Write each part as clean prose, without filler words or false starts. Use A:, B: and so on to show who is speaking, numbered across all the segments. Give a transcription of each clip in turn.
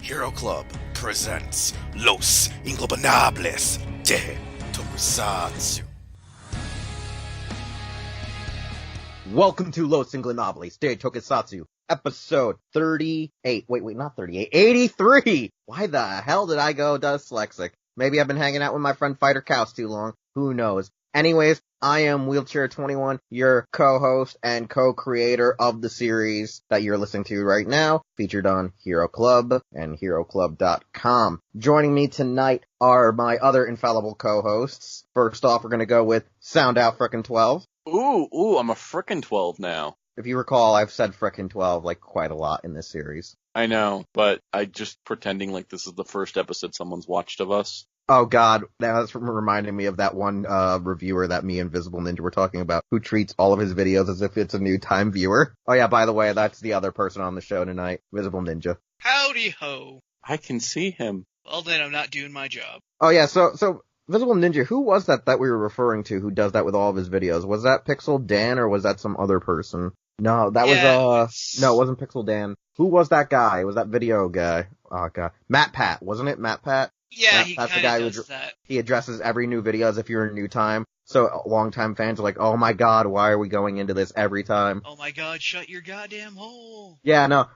A: Hero Club presents Los Ingobernables de Tokusatsu.
B: Welcome to Los Ingobernables de Tokusatsu, episode 38. Wait, not 38, 83! Why the hell did I go dyslexic? Maybe I've been hanging out with my friend Fighter Cows too long. Who knows? Anyways, I am Wheelchair21, your co-host and co-creator of the series that you're listening to right now, featured on Hero Club and HeroClub.com. Joining me tonight are my other infallible co-hosts. First off, we're gonna go with Sound Out Frickin' 12.
C: Ooh, I'm a frickin' 12 now.
B: If you recall, I've said frickin' 12 like quite a lot in this series.
C: I know, but I just pretending like this is the first episode someone's watched of us.
B: Oh god, that's reminding me of that one reviewer that me and Visible Ninja were talking about, who treats all of his videos as if it's a new time viewer. Oh yeah, by the way, that's the other person on the show tonight, Visible Ninja.
D: Howdy ho.
C: I can see him.
D: Well then, I'm not doing my job.
B: Oh yeah, so Visible Ninja, who was that we were referring to who does that with all of his videos? Was that Pixel Dan or was that some other person? No, that was, no, it wasn't Pixel Dan. Who was that guy? Was that video guy? Oh god. Matt Pat, wasn't it? Matt Pat?
D: Yeah, he kind of does that.
B: He addresses every new video as if you're in new time. So longtime fans are like, oh my god, why are we going into this every time?
D: Oh my god, shut your goddamn hole.
B: Yeah, no.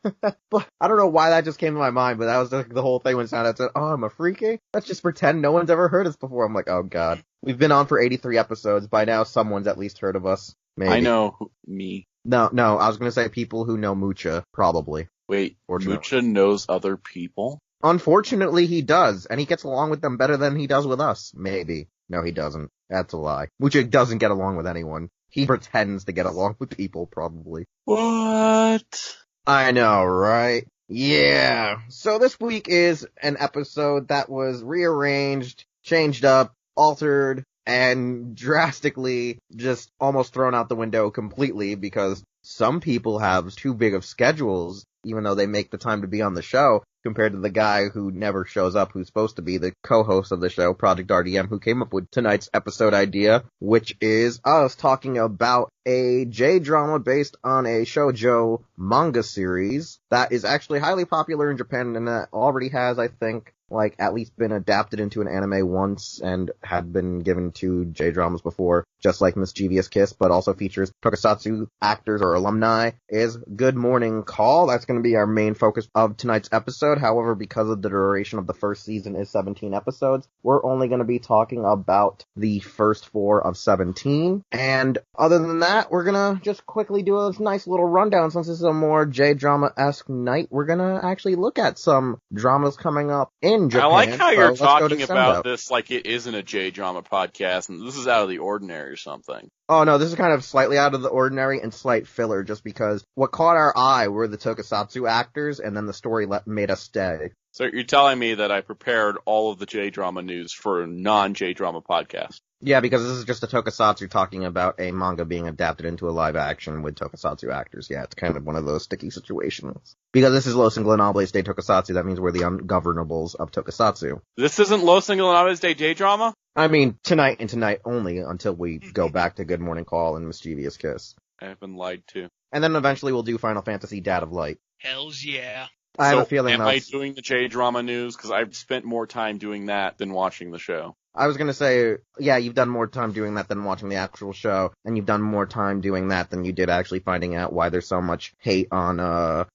B: But I don't know why that just came to my mind, but that was the whole thing when Sound Out said, oh, I'm a freaky? Let's just pretend no one's ever heard us before. I'm like, oh god. We've been on for 83 episodes. By now, someone's at least heard of us. Maybe.
C: I know me.
B: No, I was gonna say people who know Mucha, probably.
C: Wait, Mucha knows other people?
B: Unfortunately, he does, and he gets along with them better than he does with us. Maybe. No, he doesn't. That's a lie. Mucha doesn't get along with anyone. He pretends to get along with people, probably.
C: What?
B: I know, right? Yeah. So this week is an episode that was rearranged, changed up, altered, and drastically just almost thrown out the window completely because some people have too big of schedules, even though they make the time to be on the show, compared to the guy who never shows up, who's supposed to be the co-host of the show, Projekt RDM, who came up with tonight's episode idea, which is us talking about a J-drama based on a shoujo manga series that is actually highly popular in Japan and that already has, I think, like, at least been adapted into an anime once and had been given to J-dramas before, just like Mischievous Kiss, but also features Tokusatsu actors or alumni, is Good Morning Call. That's going to be our main focus of tonight's episode. However, because of the duration of the first season is 17 episodes, we're only going to be talking about the first 4 of 17. And other than that, we're going to just quickly do a nice little rundown. Since this is a more J-drama-esque night, we're going to actually look at some dramas coming up in Japan.
C: I like how you're talking about this like it isn't a J-drama podcast, and this is out of the ordinary or something.
B: Oh no, this is kind of slightly out of the ordinary and slight filler just because what caught our eye were the Tokusatsu actors, and then the story made us stay.
C: So you're telling me that I prepared all of the J-drama news for a non-J-drama podcast?
B: Yeah, because this is just a Tokusatsu talking about a manga being adapted into a live action with Tokusatsu actors. Yeah, it's kind of one of those sticky situations. Because this is Los Ingobernables de Tokusatsu, that means we're the ungovernables of Tokusatsu.
C: This isn't Los Ingobernables de J-drama?
B: I mean, tonight and tonight only, until we go back to Good Morning Call and Mischievous Kiss.
C: I have been lied to.
B: And then eventually we'll do Final Fantasy Dad of Light.
D: Hells yeah.
B: I have a feeling
C: am I doing the J-drama news? Because I've spent more time doing that than watching the show.
B: I was gonna say, yeah, you've done more time doing that than watching the actual show, and you've done more time doing that than you did actually finding out why there's so much hate on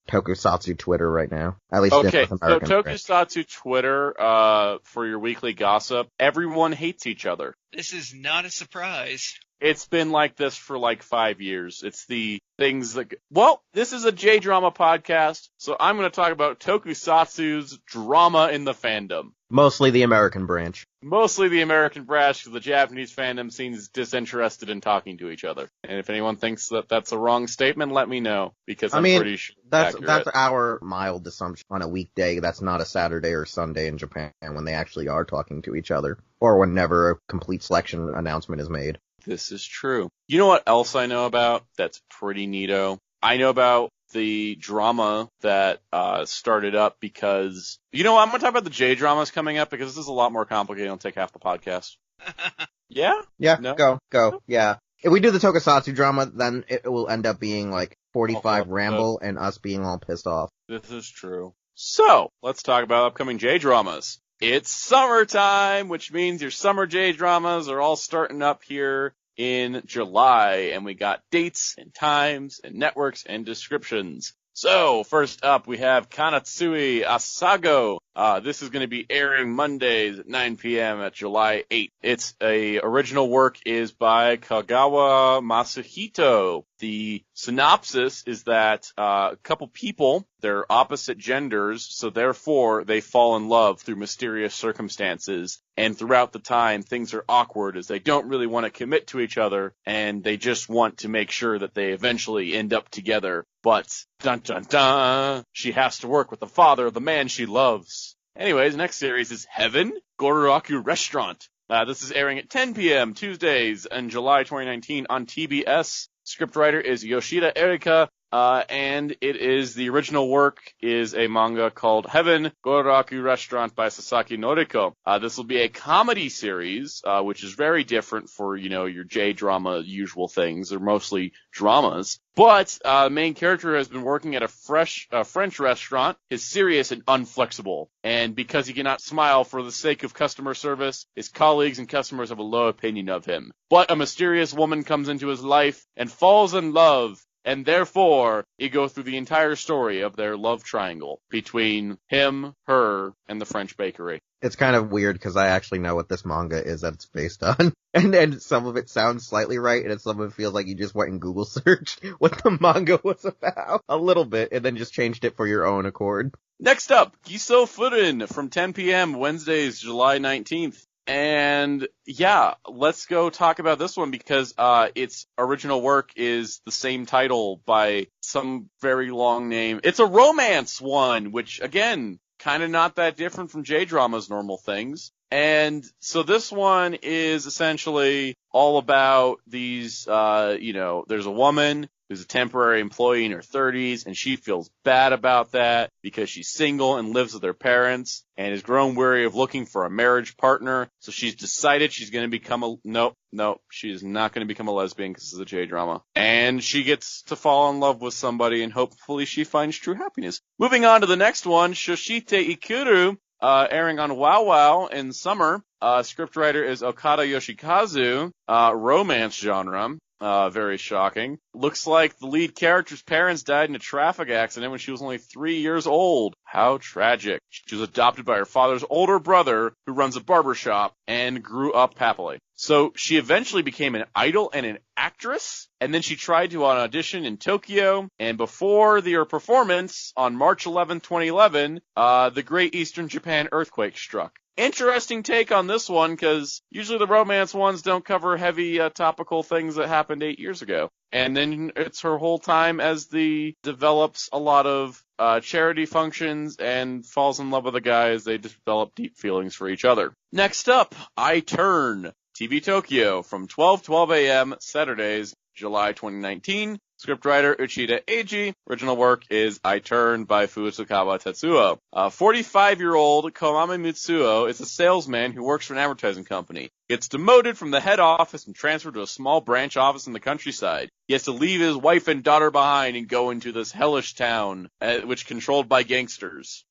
B: Tokusatsu Twitter right now. At least
C: okay,
B: North American
C: so Tokusatsu Twitter, for your weekly gossip, everyone hates each other.
D: This is not a surprise.
C: It's been like this for like 5 years. It's the things that... Well, this is a J-drama podcast, so I'm going to talk about Tokusatsu's drama in the fandom.
B: Mostly the American branch.
C: Mostly the American branch, because the Japanese fandom seems disinterested in talking to each other. And if anyone thinks that that's a wrong statement, let me know, because I'm pretty sure
B: that's our mild assumption on a weekday. That's not a Saturday or Sunday in Japan when they actually are talking to each other, or whenever a complete selection announcement is made.
C: This is true. You know what else I know about that's pretty neato? I know about the drama that started up because... You know what? I'm going to talk about the J-dramas coming up because this is a lot more complicated. It'll take half the podcast. Yeah?
B: Yeah,
C: no?
B: Go. Yeah. If we do the Tokusatsu drama, then it will end up being like 45 ramble and us being all pissed off.
C: This is true. So, let's talk about upcoming J-dramas. It's summertime, which means your summer J-dramas are all starting up here in July, and we got dates and times and networks and descriptions. So, first up, we have Kanatsui Asago. This is going to be airing Mondays at 9 p.m. at July 8th. Its original work is by Kagawa Masahito. The synopsis is that a couple people, they're opposite genders, so therefore they fall in love through mysterious circumstances. And throughout the time, things are awkward as they don't really want to commit to each other, and they just want to make sure that they eventually end up together. But, dun dun dun, she has to work with the father of the man she loves. Anyways, next series is Heaven, Gororaku Restaurant. This is airing at 10 p.m. Tuesdays in July 2019 on TBS. Scriptwriter is Yoshida Erika, and the original work is a manga called Heaven, Gororaku Restaurant by Sasaki Noriko. This will be a comedy series, which is very different for, your J-drama usual things. They're mostly dramas. But, the main character has been working at a French restaurant, is serious and unflexible. And because he cannot smile for the sake of customer service, his colleagues and customers have a low opinion of him. But a mysterious woman comes into his life and falls in love. And therefore, you go through the entire story of their love triangle between him, her, and the French bakery.
B: It's kind of weird because I actually know what this manga is that it's based on. And some of it sounds slightly right, and some of it feels like you just went and Google searched what the manga was about a little bit, and then just changed it for your own accord.
C: Next up, Giso Furin from 10 p.m. Wednesdays, July 19th. And yeah, let's go talk about this one because its original work is the same title by some very long name. It's a romance one, which again, kind of not that different from J-drama's normal things. And so this one is essentially all about these, there's a woman who's a temporary employee in her 30s, and she feels bad about that because she's single and lives with her parents and has grown weary of looking for a marriage partner. So she's decided she's going to become she is not going to become a lesbian because it's a J-drama. And she gets to fall in love with somebody, and hopefully she finds true happiness. Moving on to the next one, Shoshite Ikuru, airing on Wow Wow in summer. Scriptwriter is Okada Yoshikazu, romance genre. Very shocking. Looks like the lead character's parents died in a traffic accident when she was only 3 years old. How tragic. She was adopted by her father's older brother, who runs a barbershop, and grew up happily. So she eventually became an idol and an actress, and then she tried to audition in Tokyo, and before her performance on March 11, 2011, the Great Eastern Japan earthquake struck. Interesting take on this one, because usually the romance ones don't cover heavy topical things that happened 8 years ago. And then it's her whole time as develops a lot of charity functions and falls in love with a guy as they develop deep feelings for each other. Next up, I Turn, TV Tokyo from 12 a.m. Saturdays, July 2019. Scriptwriter Uchida Eiji. Original work is I Turn by Furukawa Tetsuo. 45-year-old Komame Mitsuo is a salesman who works for an advertising company. Gets demoted from the head office and transferred to a small branch office in the countryside. He has to leave his wife and daughter behind and go into this hellish town, which controlled by gangsters.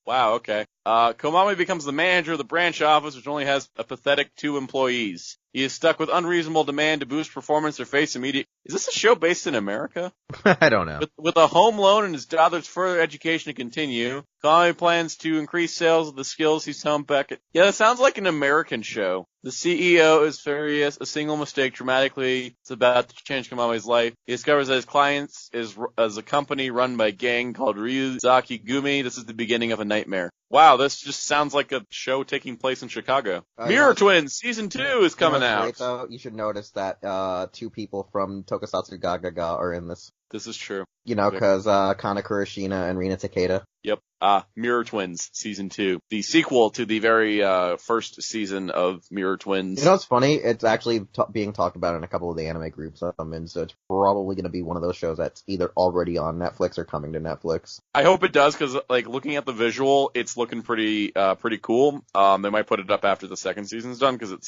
C: Wow, okay. Komame becomes the manager of the branch office, which only has a pathetic 2 employees. He is stuck with unreasonable demand to boost performance or face immediate... Is this a show based in America?
B: I don't know.
C: With a home loan and his daughter's further education to continue, Komame plans to increase sales of the skills he's honed back at... Yeah, that sounds like an American show. The CEO is furious. A single mistake dramatically is about to change Komame's life. He discovers that his clients is a company run by a gang called Ryuzaki Gumi. This is the beginning of a nightmare. Wow, this just sounds like a show taking place in Chicago. Mirror Twins Season 2 is coming out.
B: Great, though? You should notice that 2 people from Tokusatsu Gagaga are in this.
C: This is true.
B: Because Kana Kurashina and Rina Takeda.
C: Yep. Mirror Twins Season 2. The sequel to the very first season of Mirror Twins.
B: You know what's funny? It's actually being talked about in a couple of the anime groups I'm in, so it's probably going to be one of those shows that's either already on Netflix or coming to Netflix.
C: I hope it does, because looking at the visual, it's looking pretty cool. They might put it up after the second season's done, because it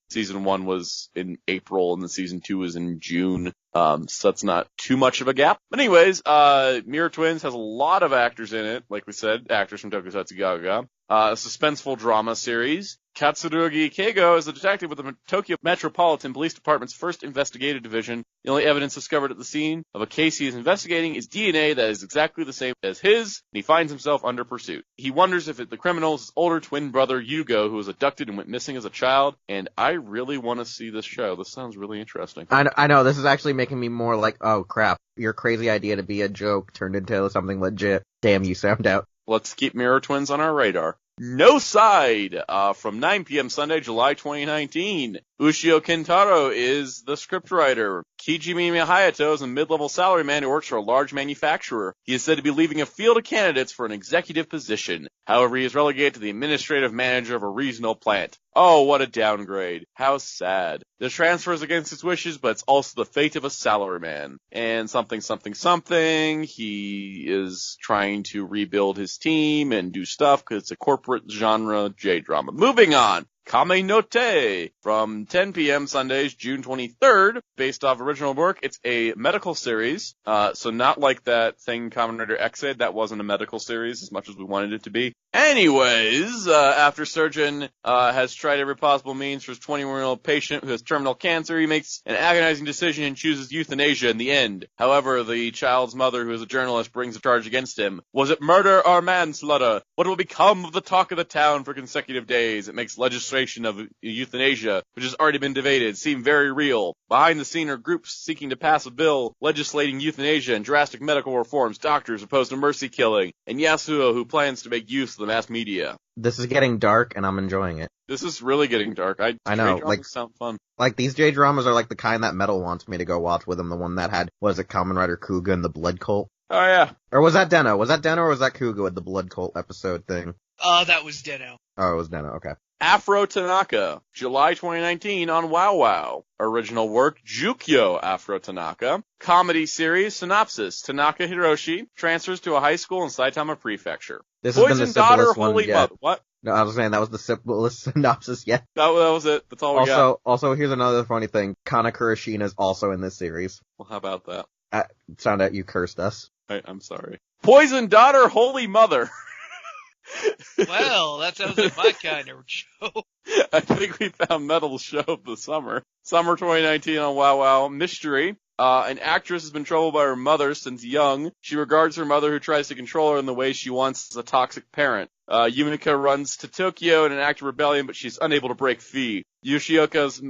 C: season 1 was in April and the season 2 is in June. So that's not too much of a gap. Anyways, Mirror Twins has a lot of actors in it, like we said, actors from Tokusatsu Gaga. A suspenseful drama series. Katsurugi Keigo is a detective with the Tokyo Metropolitan Police Department's first investigative division. The only evidence discovered at the scene of a case he is investigating is DNA that is exactly the same as his, and he finds himself under pursuit. He wonders if the criminal is his older twin brother Yugo, who was abducted and went missing as a child, and I really want to see this show. This sounds really interesting.
B: I know, this is actually making me more like, oh crap, your crazy idea to be a joke turned into something legit. Damn, you sound out.
C: Let's keep Mirror Twins on our radar. No Side, from 9 p.m. Sunday, July 2019. Ushio Kentaro is the scriptwriter. Kijimi Hayato is a mid-level salaryman who works for a large manufacturer. He is said to be leaving a field of candidates for an executive position. However, he is relegated to the administrative manager of a regional plant. Oh, what a downgrade. How sad. The transfer is against his wishes, but it's also the fate of a salaryman. And something. He is trying to rebuild his team and do stuff because it's a corporate genre J-drama. Moving on. Kame no Te, from 10 p.m. Sundays, June 23rd, based off original work. It's a medical series, so not like that thing Kamen Rider X-Aid. That wasn't a medical series as much as we wanted it to be. Anyways, after surgeon has tried every possible means for his 21-year-old patient who has terminal cancer, he makes an agonizing decision and chooses euthanasia in the end. However, the child's mother, who is a journalist, brings a charge against him. Was it murder or manslaughter? What will become of the talk of the town for consecutive days? It makes legislation of euthanasia, which has already been debated, seem very real. Behind the scene are groups seeking to pass a bill legislating euthanasia and drastic medical reforms, doctors opposed to mercy killing, and Yasuo, who plans to make use of the mass media.
B: This is getting dark, and I'm enjoying it.
C: This is really getting dark.
B: I know, like,
C: sound fun.
B: Like, these J-dramas are like the kind that Metal wants me to go watch with him, the one that had, was it Kamen Rider Kuga and the Blood Cult?
C: Oh, yeah.
B: Or was that Deno? Was that Deno or was that Kuga with the Blood Cult episode thing?
D: That was Deno.
B: Oh, it was Deno, okay.
C: Afro Tanaka, July 2019 on WoW WoW. Original work, Jukyo Afro Tanaka. Comedy series, synopsis. Tanaka Hiroshi transfers to a high school in Saitama Prefecture.
B: This has been the simplest one
C: Holy
B: yet.
C: Mother. What?
B: No, I was saying that was the simplest synopsis yet.
C: That was it. That's all we got.
B: Also, here's another funny thing. Kana Kurashina is also in this series.
C: Well, how about that?
B: Sound out you cursed us.
C: I'm sorry. Poison Daughter, Holy Mother.
D: Well, that sounds like my kind of show.
C: I think we found Metal's show of the summer. Summer 2019 on WoW WoW. Mystery. An actress has been troubled by her mother since young. She regards her mother, who tries to control her in the way she wants, as a toxic parent. Yumika runs to Tokyo in an act of rebellion, but she's unable to break free. Yoshioka's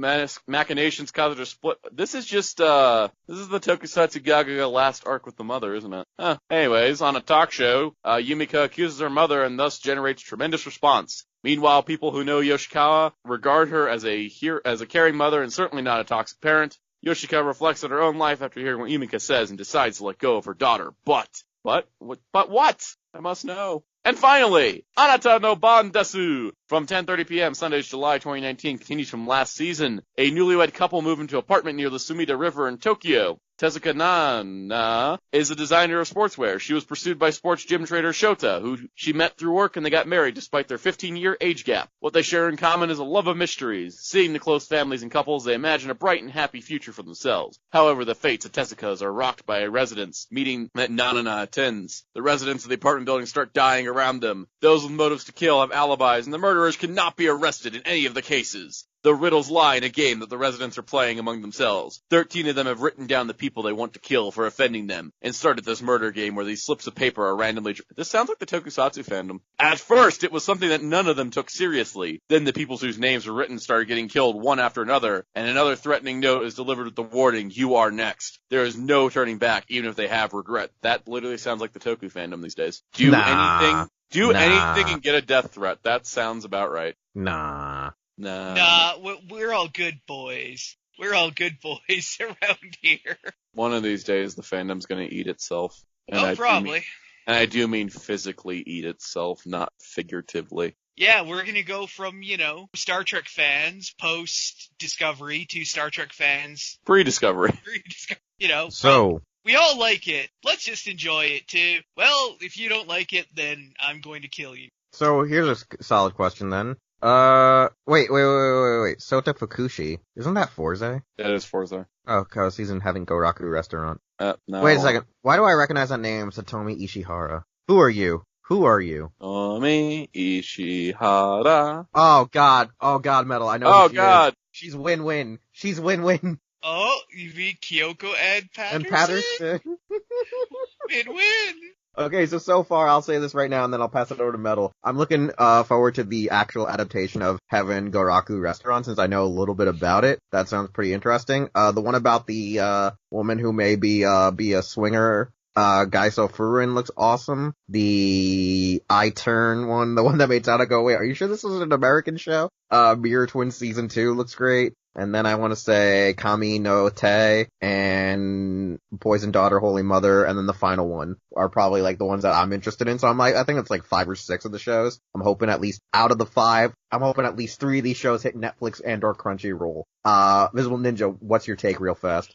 C: machinations cause her to split. This is the Tokusatsu Gaga last arc with the mother, isn't it? Anyways, on a talk show, Yumika accuses her mother and thus generates tremendous response. Meanwhile, people who know Yoshikawa regard her as a caring mother and certainly not a toxic parent. Yoshikawa reflects on her own life after hearing what Yumika says and decides to let go of her daughter. But what? I must know. And finally, Anata no Ban Desu, from 10:30 p.m. Sundays, July 2019, continues from last season. A newlywed couple move into an apartment near the Sumida River in Tokyo. Tezuka Nana is a designer of sportswear. She was pursued by sports gym trader Shota, who she met through work, and they got married despite their 15-year age gap. What they share in common is a love of mysteries. Seeing the close families and couples, they imagine a bright and happy future for themselves. However, the fates of Tezuka's are rocked by a residence meeting that Nana attends. The residents of the apartment building start dying around them. Those with motives to kill have alibis, and the murderers cannot be arrested in any of the cases. The riddles lie in a game that the residents are playing among themselves. 13 of them have written down the people they want to kill for offending them, and started this murder game where these slips of paper are randomly... This sounds like the Tokusatsu fandom. At first, it was something that none of them took seriously. Then the people whose names were written started getting killed one after another, and another threatening note is delivered with the warning, "You are next." There is no turning back, even if they have regret. That literally sounds like the Toku fandom these days. Do anything and get a death threat. That sounds about right.
B: Nah,
D: we're all good boys. We're all good boys around here.
C: One of these days, the fandom's going to eat itself. And
D: Probably.
C: I do mean physically eat itself, not figuratively.
D: Yeah, we're going to go from, Star Trek fans post-Discovery to Star Trek fans
C: Pre-Discovery.
B: So...
D: We all like it. Let's just enjoy it, too. Well, if you don't like it, then I'm going to kill you.
B: So here's a solid question then. Wait. Sota Fukushi. Isn't that Forza?
C: That is Forza.
B: Oh, cause he's in Having Goraku Restaurant.
C: No.
B: Wait a second. Why do I recognize that name, Satomi Ishihara? Who are you?
C: Tomi Ishihara.
B: Oh god, Metal, I know
C: Oh,
B: who she
C: God.
B: is. She's win-win.
D: Oh, you mean Kyoko and Patterson?
B: And Patterson.
D: Win-win.
B: Okay, so far, I'll say this right now, and then I'll pass it over to Metal. I'm looking forward to the actual adaptation of Heaven Goraku Restaurant, since I know a little bit about it. That sounds pretty interesting. The one about the woman who may be a swinger, Gaiso Furin, looks awesome. The I Turn one, the one that made TaJa go, wait, are you sure this was an American show? Mirror Twins Season 2 looks great. And then I want to say Kami no Te and Poison Daughter, Holy Mother, and then the final one are probably like the ones that I'm interested in. So I think it's like 5 or 6 of the shows. I'm hoping at least out of the 5, I'm hoping at least 3 of these shows hit Netflix and or Crunchyroll. Visible Ninja, what's your take real fast?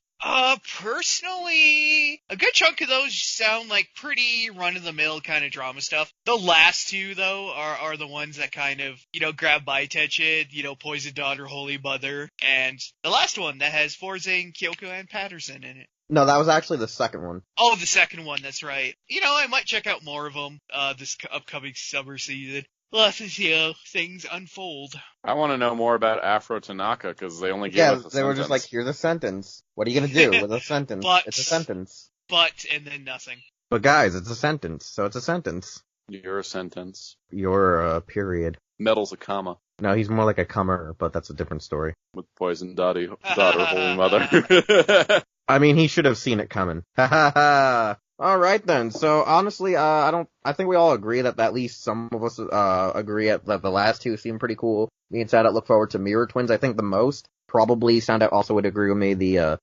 D: Personally, a good chunk of those sound like pretty run-of-the-mill kind of drama stuff. The last 2, though, are the ones that kind of, grab my attention, Poison Daughter, Holy Mother, and the last one that has Forza and Kyoko and Patterson in it.
B: No, that was actually the second one.
D: Oh, the second one, that's right. I might check out more of them, this upcoming summer season. We'll have to see how things unfold.
C: I want to know more about Afro Tanaka, because they only gave us a sentence.
B: Yeah, they were just like, here's a sentence. What are you gonna do with a sentence? It's a sentence.
D: And then nothing.
B: But guys, it's a sentence, so it's a sentence.
C: You're a sentence.
B: You're a period.
C: Metal's a comma.
B: No, he's more like a comer, but that's a different story.
C: With Poison Daughter, Holy Mother.
B: I mean, he should have seen it coming. Ha ha ha. Alright then, so honestly, I think we all agree that at least some of us, agree that the last 2 seem pretty cool. Me and Soundout look forward to Mirror Twins, I think the most. Probably Soundout also would agree with me, the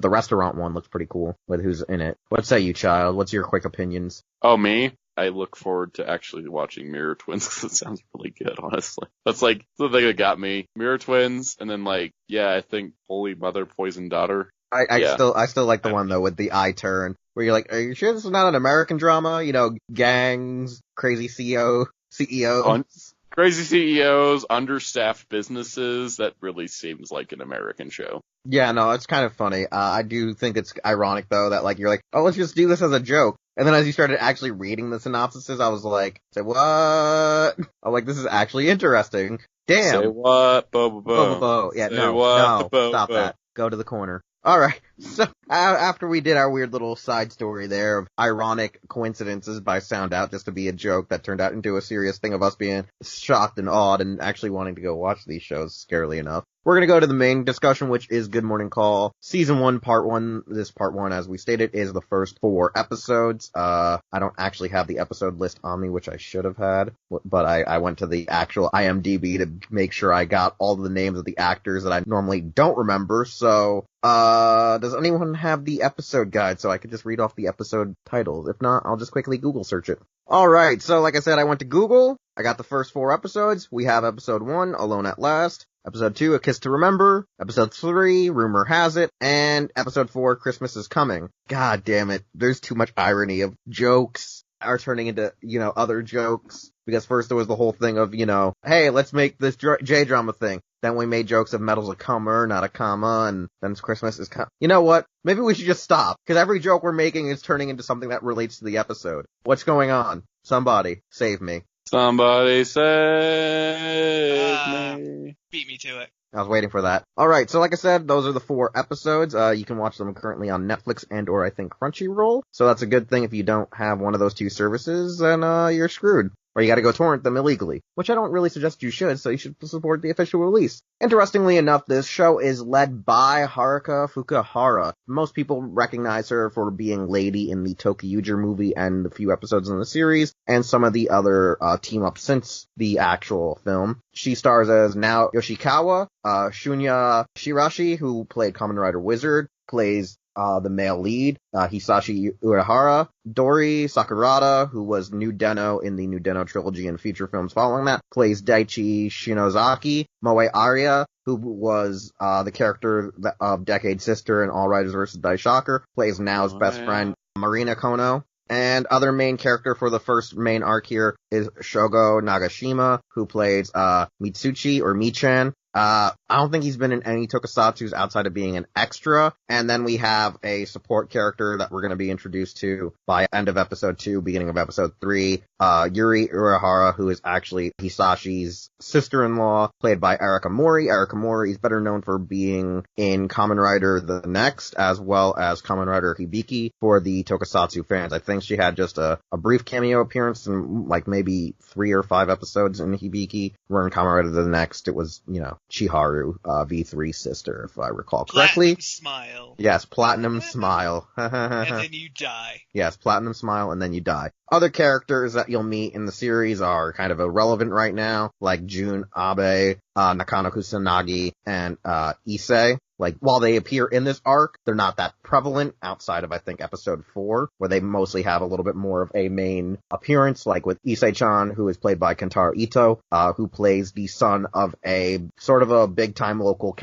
B: restaurant one looks pretty cool, with who's in it. What say you, child? What's your quick opinions?
C: Oh, me? I look forward to actually watching Mirror Twins, because it sounds really good, honestly. That's like the thing that got me. Mirror Twins, and then I think Holy Mother, Poison Daughter.
B: I still like the one though with the I Turn, where you're like, are you sure this is not an American drama? Gangs, crazy CEOs.
C: Crazy CEOs, understaffed businesses. That really seems like an American show.
B: Yeah, no, it's kind of funny. I do think it's ironic though that you're like, oh, let's just do this as a joke. And then as you started actually reading the synopsises, I was like, say what? I'm like, this is actually interesting. Damn.
C: Say what?
B: Bo. Yeah, no, stop that. Go to the corner. Alright, so after we did our weird little side story there of ironic coincidences by Soundout just to be a joke that turned out into a serious thing of us being shocked and awed and actually wanting to go watch these shows, scarily enough, we're gonna go to the main discussion, which is Good Morning Call, Season 1, Part 1. This Part 1, as we stated, is the first 4 episodes. I don't actually have the episode list on me, which I should have had, but I went to the actual IMDb to make sure I got all the names of the actors that I normally don't remember, so does anyone have the episode guide so I could just read off the episode titles? If not, I'll just quickly Google search it. Alright, so like I said, I went to Google, I got the first 4 episodes. We have episode 1, Alone at Last, episode 2, A Kiss to Remember, episode 3, Rumor Has It, and episode 4, Christmas is Coming. God damn it, there's too much irony of jokes are turning into, other jokes. Because first there was the whole thing of, hey, let's make this J-drama thing. Then we made jokes of Metal's a comer, not a comma, and then Christmas is You know what? Maybe we should just stop, because every joke we're making is turning into something that relates to the episode. What's going on? Somebody, save me.
C: Somebody save me.
D: Beat me to it.
B: I was waiting for that. Alright, so like I said, those are the 4 episodes. You can watch them currently on Netflix and or I think Crunchyroll. So that's a good thing if you don't have one of those 2 services, then you're screwed. Or you gotta go torrent them illegally. Which I don't really suggest you should, so you should support the official release. Interestingly enough, this show is led by Haruka Fukuhara. Most people recognize her for being Lady in the Tokyo movie and the few episodes in the series, and some of the other team-ups since the actual film. She stars as Nao Yoshikawa, Shun'ya Shirashi, who played Kamen Rider Wizard, plays the male lead, Hisashi Urahara, Dori Sakurada, who was New Den-O in the New Den-O trilogy and feature films following that, plays Daichi Shinozaki, Moe Aria, who was the character of Decade Sister in All Riders vs. Daishocker, plays Nao's best friend Marina Kono, And other main character for the first main arc here is Shogo Nagashima, who plays Mitsuchi or Michan. I don't think he's been in any tokusatsus outside of being an extra. And then we have a support character that we're going to be introduced to by end of episode 2, beginning of episode 3, Yuri Urahara, who is actually Hisashi's sister-in-law, played by Erika Mori. Erika Mori is better known for being in Kamen Rider The Next, as well as Kamen Rider Hibiki for the tokusatsu fans. I think she had just a brief cameo appearance in like maybe 3 or 5 episodes in Hibiki. Where in Kamen Rider The Next, it was, Chiharu, V3's sister, if I recall correctly.
D: Platinum Smile.
B: Yes, Platinum Smile.
D: And then you die.
B: Yes, Platinum Smile, and then you die. Other characters that you'll meet in the series are kind of irrelevant right now, like Jun Abe, Nakano Kusanagi, and Issei. Like, while they appear in this arc, they're not that prevalent outside of, I think, episode 4, where they mostly have a little bit more of a main appearance, like with Issei-chan, who is played by Kentaro Ito, who plays the son of a sort of a big-time local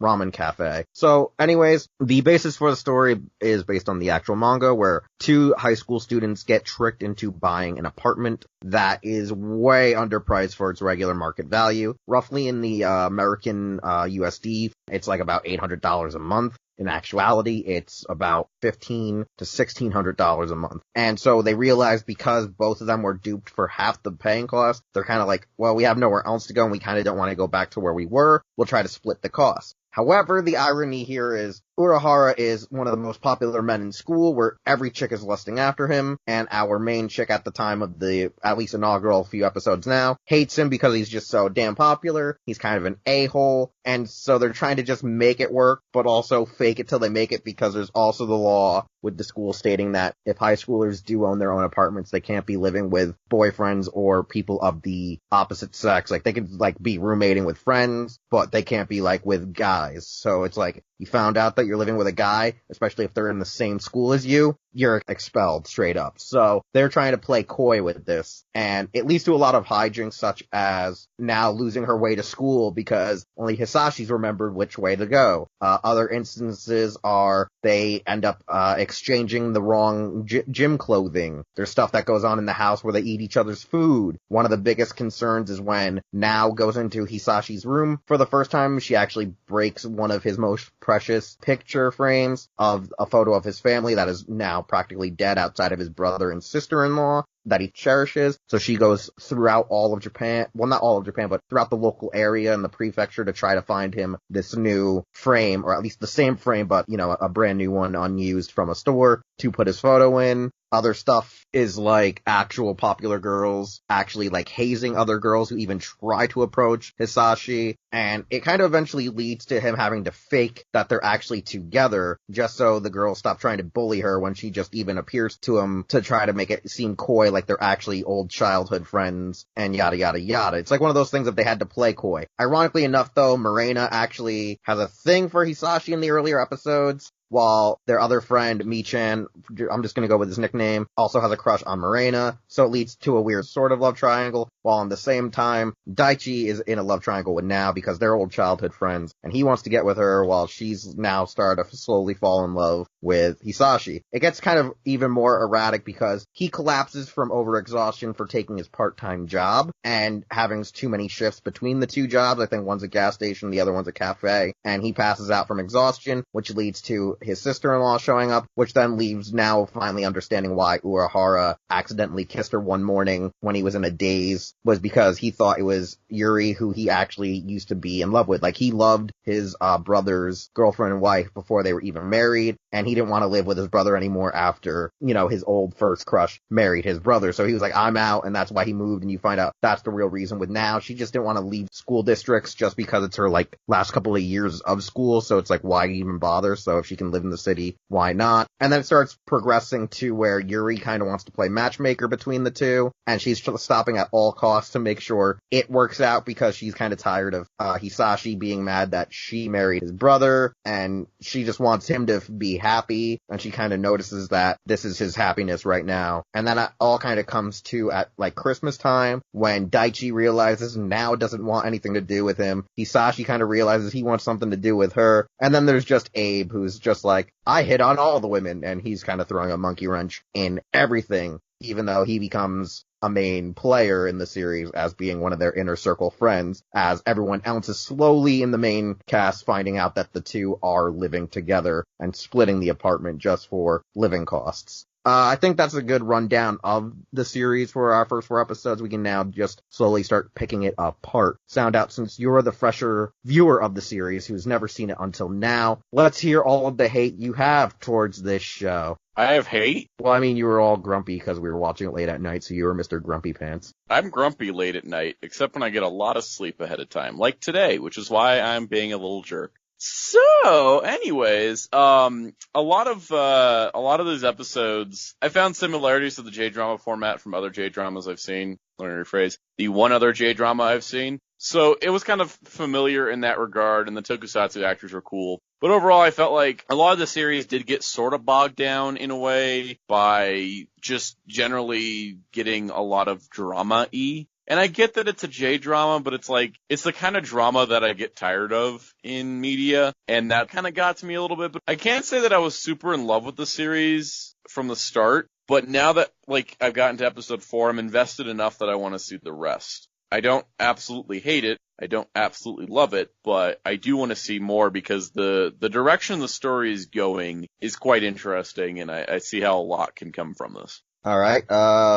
B: ramen cafe. So, anyways, the basis for the story is based on the actual manga, where 2 high school students get tricked into buying an apartment that is way underpriced for its regular market value. Roughly in the American USD, it's like about $800 a month. In actuality, it's about $1,500 to $1,600 a month. And so they realized because both of them were duped for half the paying cost, they're kind of like, well, we have nowhere else to go and we kind of don't want to go back to where we were. We'll try to split the cost. However, the irony here is Urahara is one of the most popular men in school where every chick is lusting after him, and our main chick at the time of the, at least inaugural few episodes now, hates him because he's just so damn popular. He's kind of an a-hole, and so they're trying to just make it work, but also fake it till they make it because there's also the law with the school stating that if high schoolers do own their own apartments, they can't be living with boyfriends or people of the opposite sex. Like, they could, like, be roommating with friends, but they can't be, like, with guys. So it's like, you found out that you're living with a guy, especially if they're in the same school as you, you're expelled straight up. So they're trying to play coy with this, and it leads to a lot of hijinks, such as now losing her way to school because only Hisashi's remembered which way to go. Other instances are they end up exchanging the wrong gym clothing. There's stuff that goes on in the house where they eat each other's food. One of the biggest concerns is when Now goes into Hisashi's room for the first time, she actually breaks one of his most precious picture frames of a photo of his family that is now practically dead outside of his brother and sister-in-law that he cherishes. So she goes throughout all of Japan, well, not all of Japan, but throughout the local area and the prefecture to try to find him this new frame, or at least the same frame, but, a brand new one unused from a store to put his photo in. Other stuff is like actual popular girls actually like hazing other girls who even try to approach Hisashi, and it kind of eventually leads to him having to fake that they're actually together just so the girls stop trying to bully her when she just even appears to him to try to make it seem coy like they're actually old childhood friends and yada yada yada. It's like one of those things that they had to play coy. Ironically enough though, Morena actually has a thing for Hisashi in the earlier episodes, while their other friend, Michan, I'm just going to go with his nickname, also has a crush on Morena, so it leads to a weird sort of love triangle, while at the same time, Daichi is in a love triangle with Now because they're old childhood friends, and he wants to get with her while she's now started to slowly fall in love with Hisashi. It gets kind of even more erratic because he collapses from overexhaustion for taking his part-time job and having too many shifts between the 2 jobs. I think one's a gas station, the other one's a cafe, and he passes out from exhaustion, which leads to his sister-in-law showing up, which then leaves Now finally understanding why Urahara accidentally kissed her one morning when he was in a daze, was because he thought it was Yuri, who he actually used to be in love with. Like, he loved his brother's girlfriend and wife before they were even married, and he didn't want to live with his brother anymore after, his old first crush married his brother. So he was like, I'm out, and that's why he moved, and you find out that's the real reason with Now. She just didn't want to leave school districts just because it's her, last couple of years of school, so it's like, why even bother? So if she can live in the city, why not? And then it starts progressing to where Yuri kind of wants to play matchmaker between the two, and she's stopping at all costs to make sure it works out because she's kind of tired of Hisashi being mad that she married his brother, and she just wants him to be happy, and she kind of notices that this is his happiness right now. And then it all kind of comes to at like Christmas time when Daichi realizes now doesn't want anything to do with him. Hisashi kind of realizes he wants something to do with her, and then there's just Abe, who's just like, I hit on all the women, and he's kind of throwing a monkey wrench in everything, even though he becomes a main player in the series as being one of their inner circle friends, as everyone else is slowly in the main cast finding out that the two are living together and splitting the apartment just for living costs. I think that's a good rundown of the series for our first 4 episodes. We can now just slowly start picking it apart. Sound out, since you're the fresher viewer of the series who's never seen it until now, let's hear all of the hate you have towards this show.
C: I have hate?
B: Well, I mean, you were all grumpy because we were watching it late at night, so you were Mr. Grumpy Pants.
C: I'm grumpy late at night, except when I get a lot of sleep ahead of time, like today, which is why I'm being a little jerk. So, anyways, a lot of these episodes, I found similarities to the J-drama format from other J-dramas I've seen. Let me rephrase. The one other J-drama I've seen. So it was kind of familiar in that regard, and the Tokusatsu actors were cool. But overall, I felt like a lot of the series did get sort of bogged down in a way by just generally getting a lot of drama-y. And I get that it's a J-drama, but it's like, it's the kind of drama that I get tired of in media, and that kind of got to me a little bit. But I can't say that I was super in love with the series from the start, but now that, like, I've gotten to episode 4, I'm invested enough that I want to see the rest. I don't absolutely hate it, I don't absolutely love it, but I do want to see more because the direction the story is going is quite interesting, and I see how a lot can come from this.
B: All right,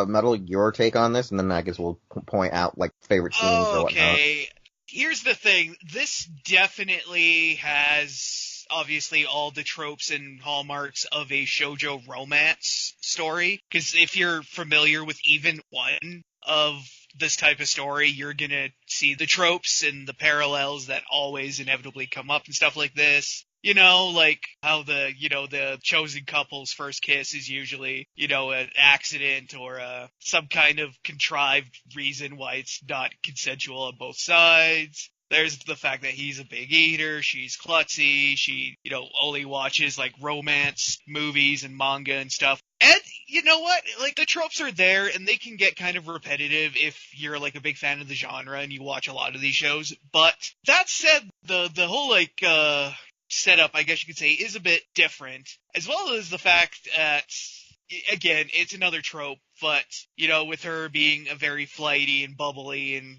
B: Metal, your take on this, and then I guess we'll point out, like, favorite scenes or whatnot.
D: Okay, here's the thing. This definitely has, obviously, all the tropes and hallmarks of a shoujo romance story, because if you're familiar with even one of this type of story, you're gonna see the tropes and the parallels that always inevitably come up and stuff like this. You know, like how the chosen couple's first kiss is usually, an accident or some kind of contrived reason why it's not consensual on both sides. There's the fact that he's a big eater, she's klutzy, she, only watches, like, romance movies and manga and stuff. And, you know what? Like, the tropes are there, and they can get kind of repetitive if you're, like, a big fan of the genre and you watch a lot of these shows. But that said, the whole, like, setup, I guess you could say, is a bit different, as well as the fact that, again, it's another trope, but, with her being a very flighty and bubbly and,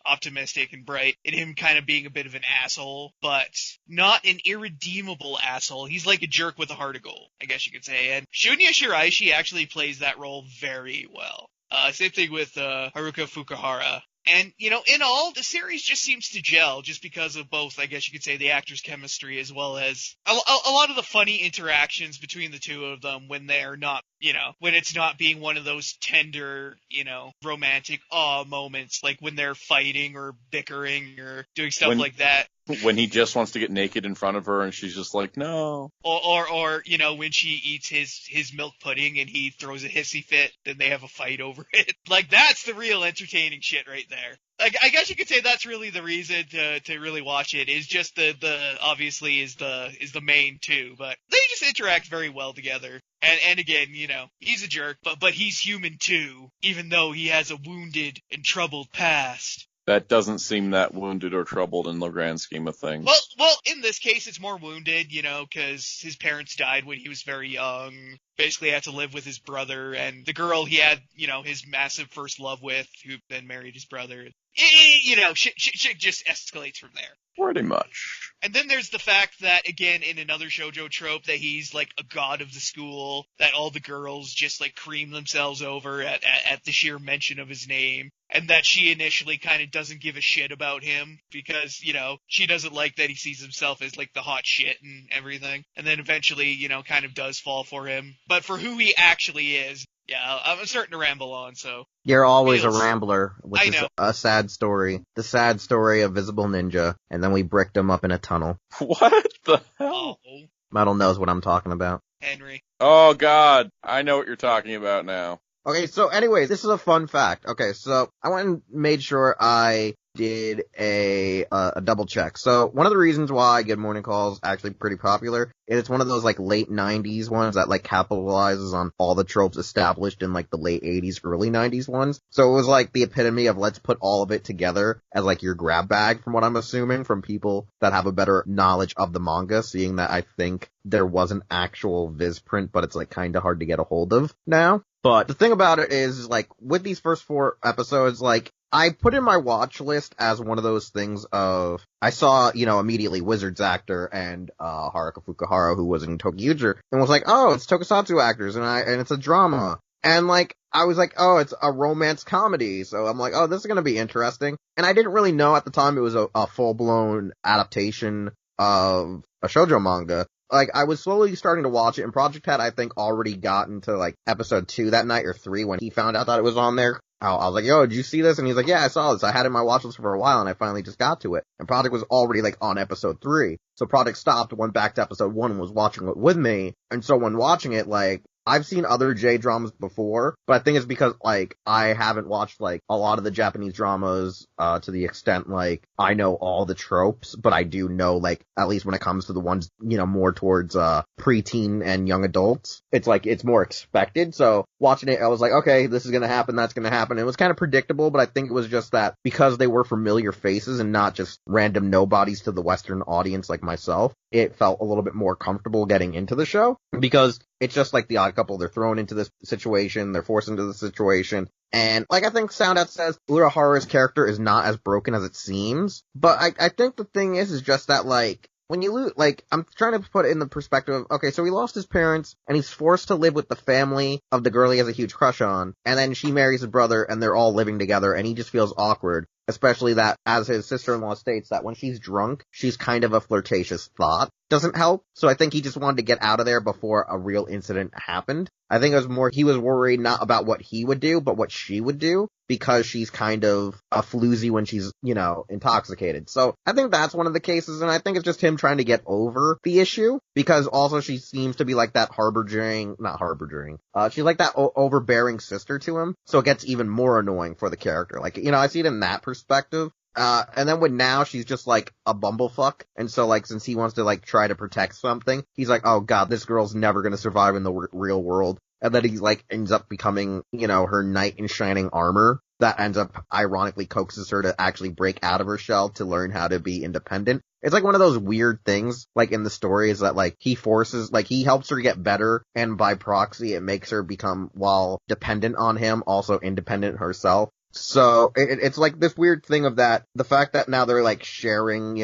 D: optimistic and bright, and him kind of being a bit of an asshole, but not an irredeemable asshole. He's like a jerk with a heart of gold, I guess you could say. And Shun'ya Shiraishi actually plays that role very well. Same thing with Haruka Fukuhara. And, in all, the series just seems to gel just because of both, I guess you could say, the actors' chemistry as well as a lot of the funny interactions between the two of them when they're not, when it's not being one of those tender, romantic moments, like when they're fighting or bickering or doing stuff like that.
C: When he just wants to get naked in front of her and she's just like, no.
D: Or when she eats his milk pudding and he throws a hissy fit, then they have a fight over it. Like, that's the real entertaining shit right there. Like, I guess you could say that's really the reason to really watch it, is just the obviously is the main two, but they just interact very well together. And again, he's a jerk, but he's human too, even though he has a wounded and troubled past.
C: That doesn't seem that wounded or troubled in the grand scheme of things.
D: Well, in this case, it's more wounded, because his parents died when he was very young. Basically had to live with his brother, and the girl he had, his massive first love with, who then married his brother. Shit just escalates from there.
C: Pretty much.
D: And then there's the fact that, again, in another shoujo trope, that he's like a god of the school, that all the girls just like cream themselves over at the sheer mention of his name, and that she initially kind of doesn't give a shit about him because, she doesn't like that he sees himself as like the hot shit and everything. And then eventually, kind of does fall for him. But for who he actually is, yeah, I'm starting to ramble on, so.
B: You're always a rambler,
D: I
B: which is
D: know.
B: a sad story. The sad story of Visible Ninja, and then we bricked him up in a tunnel.
C: What the hell?
D: Oh,
B: Metal knows what I'm talking about.
D: Henry.
C: Oh, God. I know what you're talking about now.
B: Okay, so anyways, this is a fun fact. Okay, so I went and made sure I did a double check. So one of the reasons why Good Morning Call is actually pretty popular is it's one of those like late 90s ones that like capitalizes on all the tropes established in like the late 80s, early 90s ones. So it was like the epitome of let's put all of it together as like your grab bag, from what I'm assuming from people that have a better knowledge of the manga, seeing that I think there was an actual Viz print, but it's like kind of hard to get a hold of now. But the thing about it is, like, with these first 4 episodes, like, I put in my watch list as one of those things of, I saw, immediately Wizard's actor and, Haruka Fukuhara, who was in Tokyuger, and was like, oh, it's Tokusatsu actors, and it's a drama. And, like, I was like, oh, it's a romance comedy, so I'm like, oh, this is gonna be interesting. And I didn't really know at the time it was a full-blown adaptation of a shoujo manga. Like, I was slowly starting to watch it, and Projekt had, I think, already gotten to, like, episode 2 that night, or 3, when he found out that it was on there. I was like, yo, did you see this? And he's like, yeah, I saw this. I had it in my watch list for a while, and I finally just got to it. And Projekt was already, like, on episode 3. So Projekt stopped, went back to episode 1, and was watching it with me. And so when watching it, like, I've seen other J-dramas before, but I think it's because, like, I haven't watched, like, a lot of the Japanese dramas, to the extent, like, I know all the tropes, but I do know, like, at least when it comes to the ones, more towards, preteen and young adults, it's like, it's more expected. So watching it, I was like, okay, this is gonna happen, that's gonna happen. It was kind of predictable, but I think it was just that because they were familiar faces and not just random nobodies to the Western audience like myself, it felt a little bit more comfortable getting into the show, because it's just like The Odd Couple. They're thrown into this situation, they're forced into the situation, and like I think Soundout says, Urahara's character is not as broken as it seems, but I think the thing is just that, like, when you lose, like, I'm trying to put it in the perspective of, okay, so he lost his parents, and he's forced to live with the family of the girl he has a huge crush on, and then she marries his brother, and they're all living together, and he just feels awkward. Especially that, as his sister-in-law states, that when she's drunk, she's kind of a flirtatious thought. Doesn't help. So I think he just wanted to get out of there before a real incident happened. I think it was more, he was worried not about what he would do, but what she would do, because she's kind of a floozy when she's, intoxicated. So I think that's one of the cases, and I think it's just him trying to get over the issue, because also she seems to be like that she's like that overbearing sister to him, so it gets even more annoying for the character. Like, I see it in that perspective. And then when now she's just like a bumblefuck, and so like since he wants to like try to protect something, he's like, oh god, this girl's never gonna survive in the real world, and then he like ends up becoming, her knight in shining armor that ends up ironically coaxes her to actually break out of her shell to learn how to be independent. It's like one of those weird things, like in the story, is that like he helps her get better, and by proxy it makes her become, while dependent on him, also independent herself. So it's like this weird thing of that, the fact that now they're like sharing,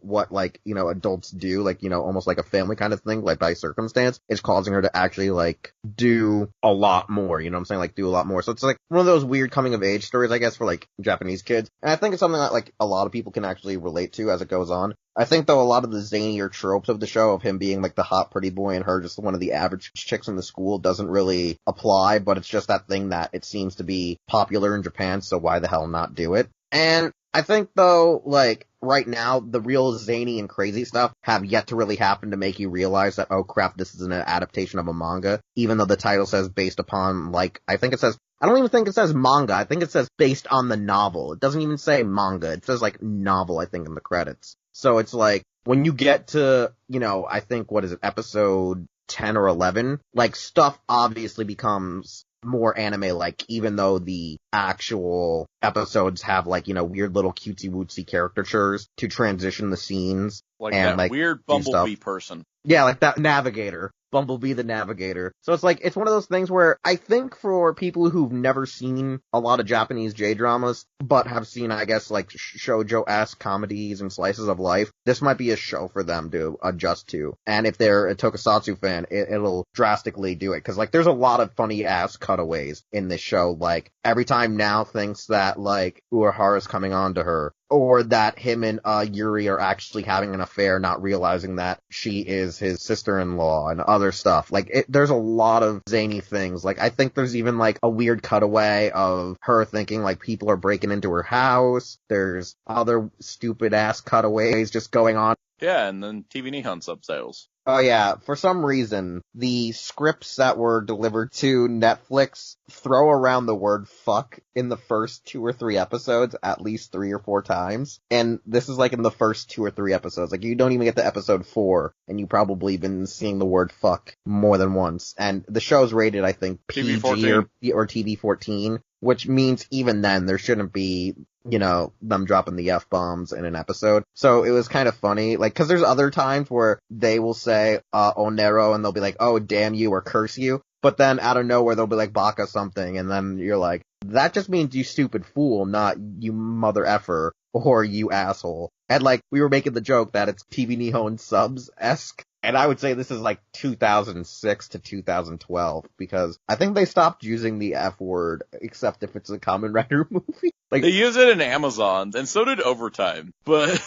B: what like, adults do, like, almost like a family kind of thing, like by circumstance, is causing her to actually like do a lot more, what I'm saying? Like do a lot more. So it's like one of those weird coming of age stories, I guess, for like Japanese kids. And I think it's something that like a lot of people can actually relate to as it goes on. I think, though, a lot of the zanier tropes of the show, of him being like the hot pretty boy and her just one of the average chicks in the school, doesn't really apply, but it's just that thing that it seems to be popular in Japan, so why the hell not do it? And I think, though, like, right now, the real zany and crazy stuff have yet to really happen to make you realize that, oh crap, this is an adaptation of a manga, even though the title says based upon, like, I don't even think it says manga, I think it says based on the novel. It doesn't even say manga, it says, like, novel, I think, in the credits. So it's like, when you get to, I think, episode 10 or 11, like, stuff obviously becomes more anime-like, even though the actual episodes have, like, weird little cutesy-wootsy caricatures to transition the scenes.
C: Like
B: and,
C: that
B: like,
C: weird Bumblebee person.
B: Yeah, like that Navigator. Bumblebee the Navigator. So it's like, it's one of those things where I think for people who've never seen a lot of Japanese J-dramas, but have seen, I guess, like shoujo-esque comedies and slices of life, this might be a show for them to adjust to. And if they're a Tokusatsu fan, it'll drastically do it. Cause like, there's a lot of funny-ass cutaways in this show. Like, every time Now thinks that, like, Urahara's coming on to her, or that him and Yuri are actually having an affair, not realizing that she is his sister-in-law, and other stuff. Like, there's a lot of zany things. Like, I think there's even, like, a weird cutaway of her thinking, like, people are breaking into her house. There's other stupid-ass cutaways just going on.
C: Yeah, and then TV Nihon subtitles.
B: Oh yeah, for some reason, the scripts that were delivered to Netflix throw around the word fuck in the first 2 or 3 episodes at least 3 or 4 times. And this is like in the first 2 or 3 episodes. Like you don't even get to episode 4, and you've probably been seeing the word fuck more than once. And the show's rated, I think, PG or TV-14, which means even then there shouldn't be, them dropping the F-bombs in an episode. So it was kind of funny, like, cause there's other times where they will say, Onero, and they'll be like, oh, damn you, or curse you. But then out of nowhere, they'll be like, baka something, and then you're like, that just means you stupid fool, not you mother effer, or you asshole. And like, we were making the joke that it's TV Nihon subs-esque. And I would say this is like 2006 to 2012, because I think they stopped using the F word, except if it's a Kamen Rider movie. Like,
C: they use it in Amazon, and so did Overtime, but...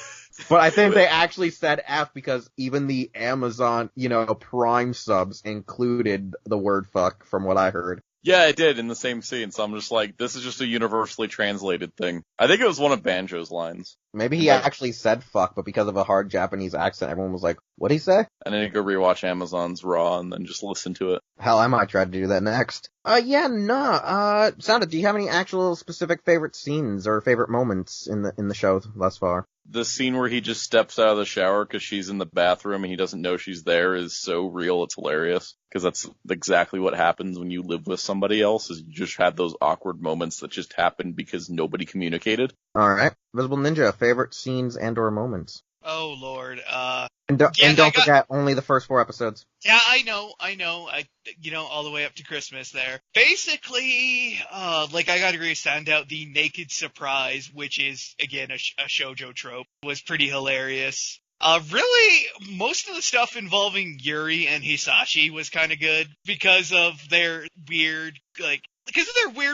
B: But I think they actually said F because even the Amazon, Prime subs included the word fuck, from what I heard.
C: Yeah, it did in the same scene, so I'm just like, this is just a universally translated thing. I think it was one of Banjo's lines.
B: Maybe he actually said fuck, but because of a hard Japanese accent, everyone was like, what'd he say?
C: And then you go rewatch Amazon's Raw and then just listen to it.
B: Hell, I might try to do that next. Sounda, do you have any actual specific favorite scenes or favorite moments in the show thus far?
C: The scene where he just steps out of the shower because she's in the bathroom and he doesn't know she's there is so real, it's hilarious. Because that's exactly what happens when you live with somebody else, is you just have those awkward moments that just happen because nobody communicated.
B: Visible Ninja, favorite scenes and or moments.
D: Oh, Lord.
B: And don't forget, only the first 4 episodes.
D: Yeah, I know. All the way up to Christmas there. Basically, I gotta agree, stand out the naked surprise, which is, again, a shoujo trope, was pretty hilarious. Really, most of the stuff involving Yuri and Hisashi was kind of good because of their weird,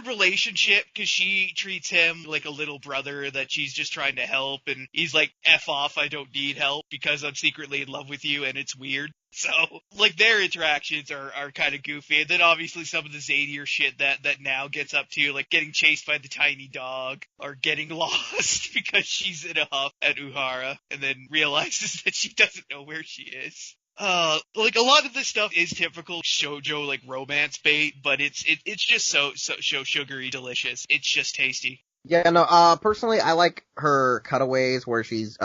D: relationship, because she treats him like a little brother that she's just trying to help, and he's like, F off, I don't need help because I'm secretly in love with you, and it's weird. So, their interactions are kind of goofy, and then obviously some of the zanier shit that now gets up to, like getting chased by the tiny dog, or getting lost because she's in a huff at Uhara, and then realizes that she doesn't know where she is. A lot of this stuff is typical shoujo, romance bait, but it's just so sugary delicious. It's just tasty.
B: Yeah, no, personally, I like her cutaways where she's,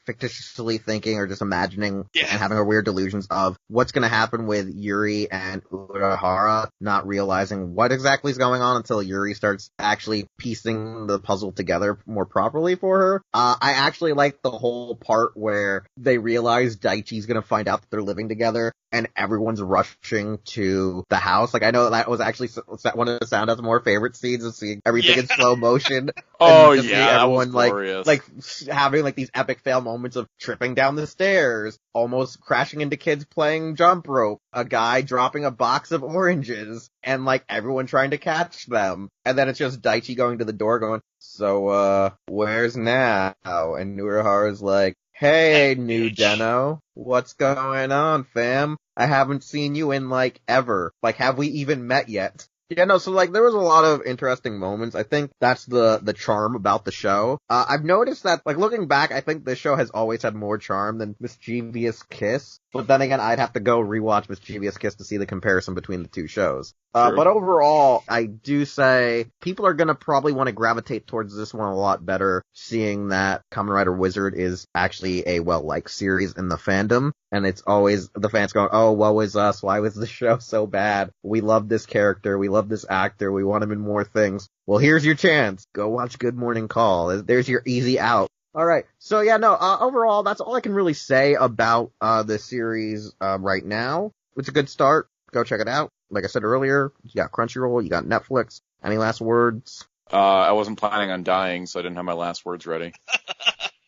B: fictitiously thinking or just imagining and having her weird delusions of what's gonna happen with Yuri and Urahara, not realizing what exactly is going on until Yuri starts actually piecing the puzzle together more properly for her. I actually like the whole part where they realize Daichi's gonna find out that they're living together, and everyone's rushing to the house. I know that was actually one of the Soundhouse more favorite scenes, of seeing everything in slow motion.
C: Oh
B: and
C: yeah,
B: everyone
C: that was glorious.
B: Having these epic fail moments of tripping down the stairs, almost crashing into kids playing jump rope, a guy dropping a box of oranges, and everyone trying to catch them. And then it's just Daichi going to the door going, so where's now? And Urahara's like, hey, new Deno, what's going on, fam? I haven't seen you in ever. Have we even met yet? Yeah, no, so there was a lot of interesting moments. I think that's the charm about the show. I've noticed that, looking back, I think this show has always had more charm than Mischievous Kiss. But then again, I'd have to go rewatch Mischievous Kiss to see the comparison between the 2 shows. But overall, I do say people are gonna probably want to gravitate towards this one a lot better, seeing that Kamen Rider Wizard is actually a well-liked series in the fandom. And it's always the fans going, oh, woe is us, why was the show so bad? We love this character, we love this actor, we want him in more things. Well, here's your chance. Go watch Good Morning Call. There's your easy out. Alright, so overall, that's all I can really say about the series right now. It's a good start. Go check it out. Like I said earlier, you got Crunchyroll, you got Netflix. Any last words?
C: I wasn't planning on dying, so I didn't have my last words ready.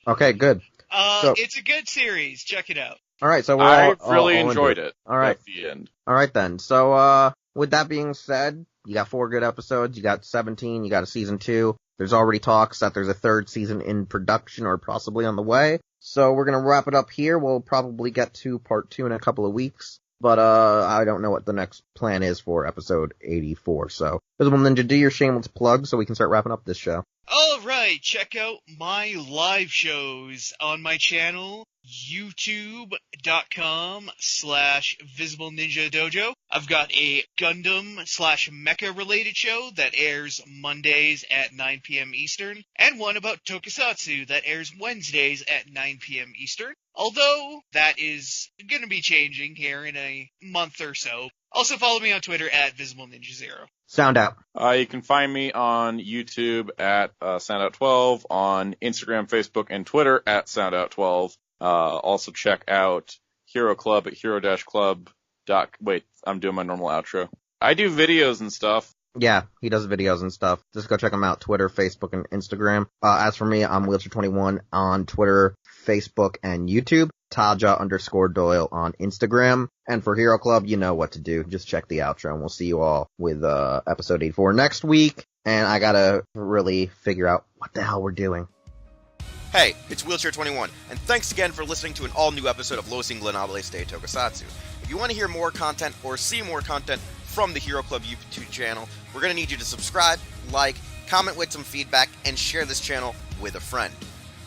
B: Okay, good.
D: It's a good series. Check it out.
B: Alright, so
C: I really enjoyed it.
B: Alright.
C: At the end.
B: Alright then. So, with that being said, you got 4 good episodes, you got 17, you got a season 2. There's already talks that there's a 3rd season in production or possibly on the way. So we're gonna wrap it up here. We'll probably get to part 2 in a couple of weeks. But, I don't know what the next plan is for episode 84. So, Visible Ninja, do your shameless plug so we can start wrapping up this show.
D: Alright, check out my live shows on my channel, youtube.com/Visible Ninja Dojo. I've got a Gundam/Mecha related show that airs Mondays at 9 p.m. Eastern, and one about Tokusatsu that airs Wednesdays at 9 p.m. Eastern. Although, that is going to be changing here in a month or so. Also follow me on Twitter at Visible Ninja Zero.
B: Sound out.
C: You can find me on YouTube at SoundOut12, on Instagram, Facebook, and Twitter at SoundOut12. Also check out Hero Club at hero-club. Wait, I'm doing my normal outro. I do videos and stuff.
B: Yeah, he does videos and stuff. Just go check him out, Twitter, Facebook, and Instagram. As for me, I'm Wheelchair21 on Twitter, Facebook, and YouTube. TaJa_Doyle on Instagram. And for Hero Club, you know what to do. Just check the outro, and we'll see you all with episode 84 next week. And I gotta really figure out what the hell we're doing.
A: Hey, it's Wheelchair21, and thanks again for listening to an all-new episode of Los Ingobernables de Tokusatsu. If you want to hear more content or see more content from the Hero Club YouTube channel, we're going to need you to subscribe, like, comment with some feedback, and share this channel with a friend.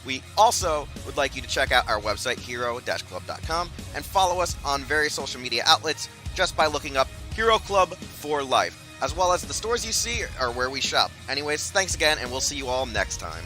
A: We also would like you to check out our website, hero-club.com, and follow us on various social media outlets just by looking up Hero Club for Life, as well as the stores you see are where we shop. Anyways, thanks again, and we'll see you all next time.